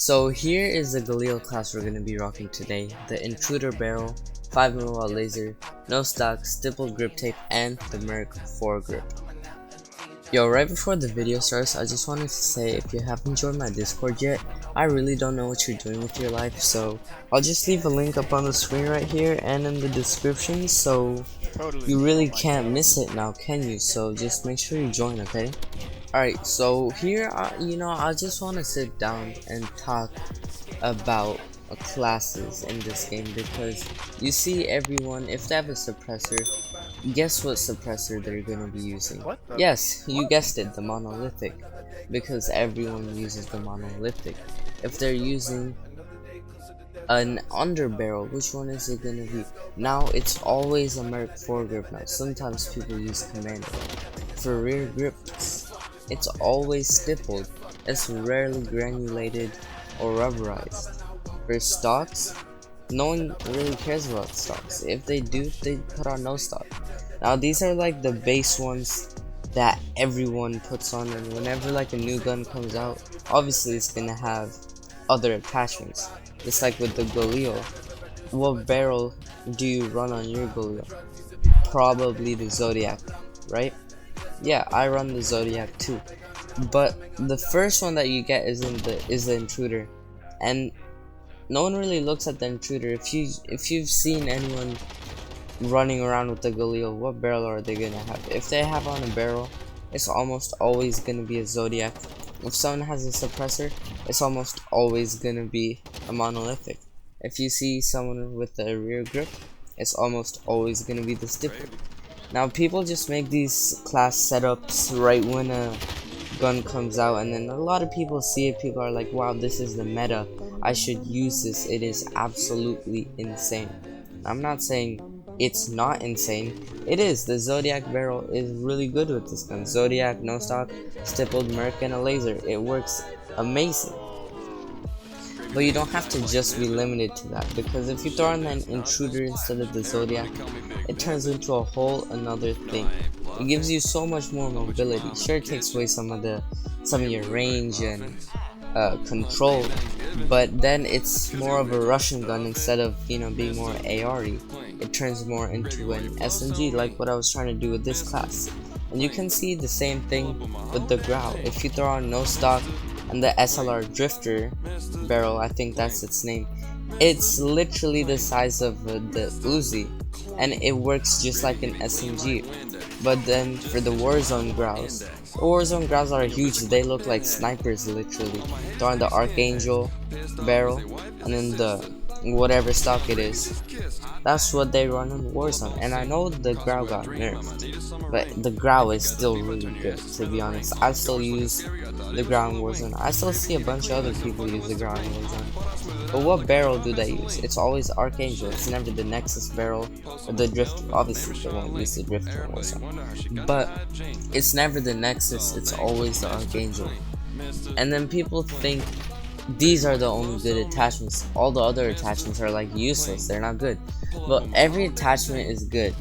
So here is the Galil class we're going to be rocking today. The Intruder Barrel, 5mm laser, no stock, stippled grip tape, and the Merc foregrip. Yo, right before the video starts, I just wanted to say if you haven't joined my Discord yet, I really don't know what you're doing with your life, so I'll just leave a link up on the screen right here and in the description, so you really can't miss it now, can you? So just make sure you join, okay? Alright, so here, I just want to sit down and talk about classes in this game, because you see everyone, if they have a suppressor, guess what suppressor they're going to be using? Yes, you guessed it, the monolithic, because everyone uses the monolithic. If they're using an underbarrel, which one is it going to be? Now it's always a Merc foregrip now. Sometimes people use commando. For rear grips, it's always stippled. It's rarely granulated or rubberized. For stocks, no one really cares about stocks. If they do, they put on no stock. Now these are like the base ones that everyone puts on, and whenever like a new gun comes out, obviously it's gonna have other attachments. Just like with the Galil. What barrel do you run on your Galil? Probably the Zodiac, right? Yeah, I run the Zodiac too. But the first one that you get is the Intruder, and no one really looks at the Intruder. If you've seen anyone running around with the Galil, what barrel are they gonna have? If they have on a barrel, it's almost always gonna be a Zodiac. If someone has a suppressor, it's almost always gonna be a monolithic. If you see someone with a rear grip, it's almost always gonna be the stippled. Now people just make these class setups right when a gun comes out, and then a lot of people see it. People are like, wow, this is the meta, I should use this. It is absolutely insane. I'm not saying it's not insane. It is. The Zodiac barrel is really good with this gun. Zodiac, no stock, stippled, Merc, and a laser. It works amazing. But you don't have to just be limited to that, because if you throw on an Intruder instead of the Zodiac, it turns into a whole another thing. It gives you so much more mobility. Sure, it takes away some of your range and control, but then it's more of a Russian gun instead of being more AR-y. It turns more into an SMG, like what I was trying to do with this class. And you can see the same thing with the Growl. If you throw on no stock and the SLR Drifter barrel, I think that's its name, it's literally the size of the Uzi, and it works just like an SMG. But then for the Warzone Growls, the Warzone Growls are huge. They look like snipers, literally. Throw on the Archangel barrel, and then the whatever stock it is. That's what they run in Warzone. And I know the Growl got nerfed, but the Growl is still really good, to be honest. I still use the Growl in Warzone. I still see a bunch of other people use the Growl in Warzone. But what barrel do they use? It's always Archangel. It's never the Nexus barrel or the Drifter. Obviously they won't use the Drifter in Warzone, but it's never the Nexus. It's always the Archangel. And then people think these are the only good attachments. All the other attachments are like useless. They're not good. But every attachment is good.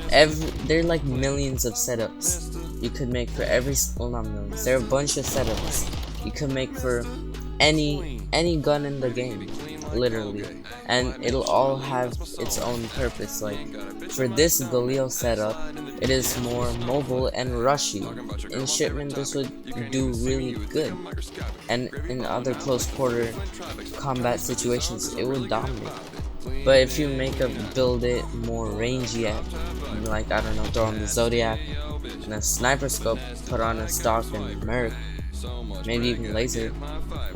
There are like millions of setups you could make for every. Well, not millions. There are a bunch of setups you could make for any gun in the game, literally, and it'll all have its own purpose. Like for this Galil setup, it is more mobile and rushy. In shipment, this would do really good, and in other close quarter combat situations, it would dominate. But if you build it more rangy, like I don't know, throw on the Zodiac and a sniper scope, put on a stock and Merc, maybe even laser,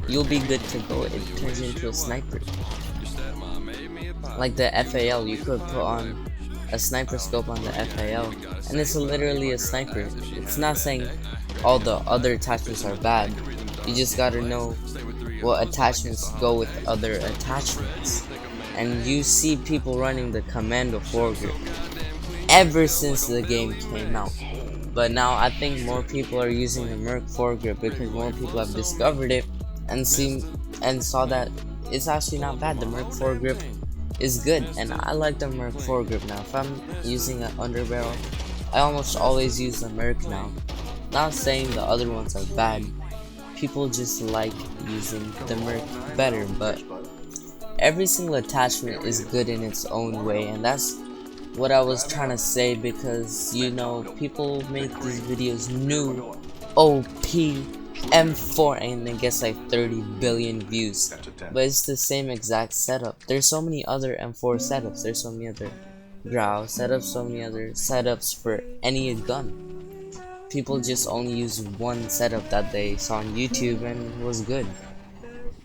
you'll be good to go. It turns into a sniper. Like the FAL, you could put on a sniper scope on the FAL, and it's literally a sniper. It's not saying all the other attachments are bad. You just gotta know what attachments go with other attachments. And you see people running the commando foregrip ever since the game came out. But now I think more people are using the Merc foregrip because more people have discovered it and saw that it's actually not bad. The Merc foregrip is good, and I like the Merc foregrip now. If I'm using an underbarrel, I almost always use the Merc now. Not saying the other ones are bad, people just like using the Merc better, but every single attachment is good in its own way, and that's what I was trying to say, because you know, people make these videos new OP M4 and it gets like 30 billion views, but it's the same exact setup. There's so many other M4 setups, there's so many other Growl setups, so many other setups for any gun. People just only use one setup that they saw on YouTube and was good,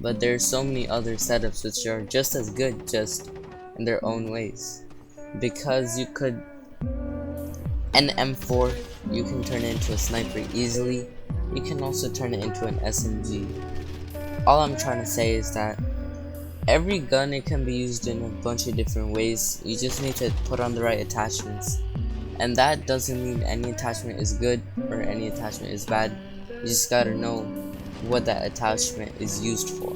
but there's so many other setups which are just as good, just in their own ways. Because you could, an M4, you can turn it into a sniper easily. You can also turn it into an SMG. All I'm trying to say is that every gun, it can be used in a bunch of different ways. You just need to put on the right attachments, and that doesn't mean any attachment is good or any attachment is bad. You just gotta know what that attachment is used for.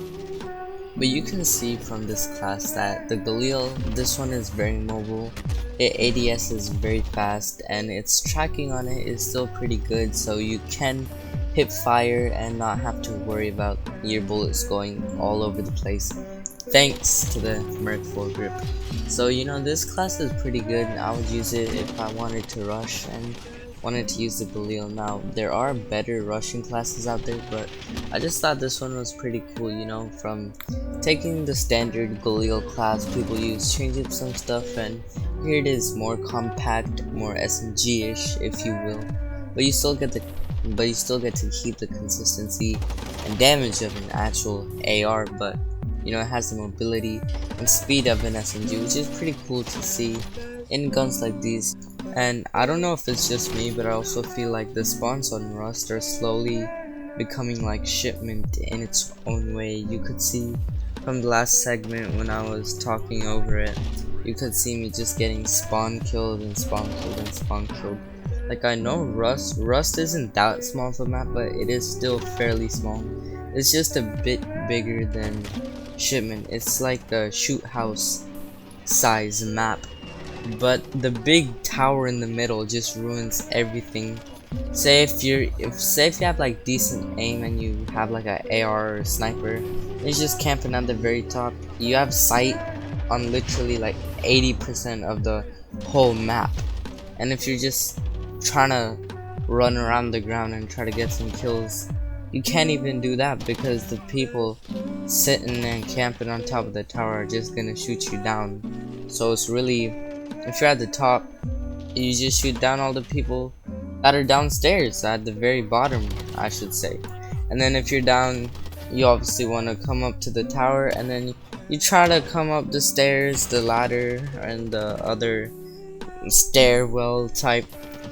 But you can see from this class that the Galil, this one is very mobile, its ADS is very fast, and its tracking on it is still pretty good, so you can hip fire and not have to worry about your bullets going all over the place, thanks to the Merc foregrip. So you know, this class is pretty good. I would use it if I wanted to rush and wanted to use the Galil. Now there are better rushing classes out there, but I just thought this one was pretty cool, you know, from taking the standard Galil class people use, change up some stuff, and here it is, more compact, more SMG-ish if you will, but you still get to keep the consistency and damage of an actual AR, but you know, it has the mobility and speed of an SMG, which is pretty cool to see in guns like these. And I don't know if it's just me, but I also feel like the spawns on Rust are slowly becoming like shipment in its own way. You could see from the last segment when I was talking over it, you could see me just getting spawn killed and spawn killed and spawn killed. Like, I know Rust isn't that small of a map, but it is still fairly small. It's just a bit bigger than Shipment. It's like a shoot house size map, but the big tower in the middle just ruins everything. Say if you have like decent aim and you have like a AR or a sniper, and you're just camping at the very top, you have sight on literally like 80% of the whole map. And if you're just trying to run around the ground and try to get some kills, you can't even do that, because the people sitting and camping on top of the tower are just gonna shoot you down. So it's really, if you're at the top, you just shoot down all the people that are downstairs at the very bottom, I should say. And then if you're down, you obviously want to come up to the tower, and then you try to come up the stairs, the ladder, and the other stairwell type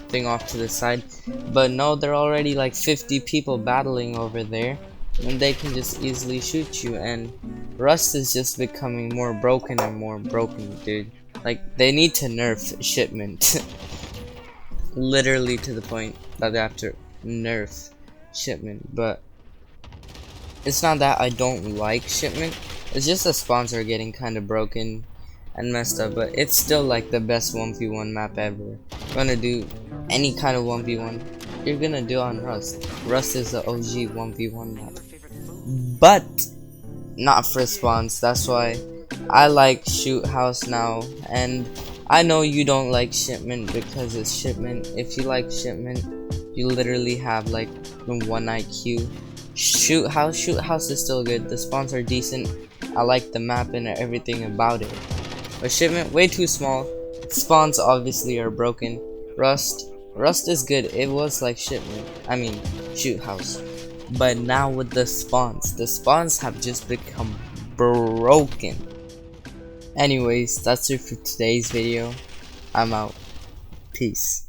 thing off to the side. But no, there are already like 50 people battling over there, and they can just easily shoot you. And Rust is just becoming more broken and more broken, dude. Like, they need to nerf Shipment. Literally to the point that they have to nerf Shipment. But it's not that I don't like Shipment, it's just the spawns are getting kind of broken and messed up, but it's still like the best 1v1 map ever. If you wanna do any kind of 1v1, you're gonna do on Rust. Rust is the OG 1v1 map, but not for spawns. That's why I like Shoot House now, and I know you don't like Shipment because it's Shipment. If you like Shipment, you literally have like the 1 IQ. Shoot House is still good. The spawns are decent. I like the map and everything about it. But Shipment, way too small. Spawns obviously are broken. Rust is good. It was like Shipment. I mean, Shoot House. But now with the spawns have just become broken. Anyways, that's it for today's video. I'm out. Peace.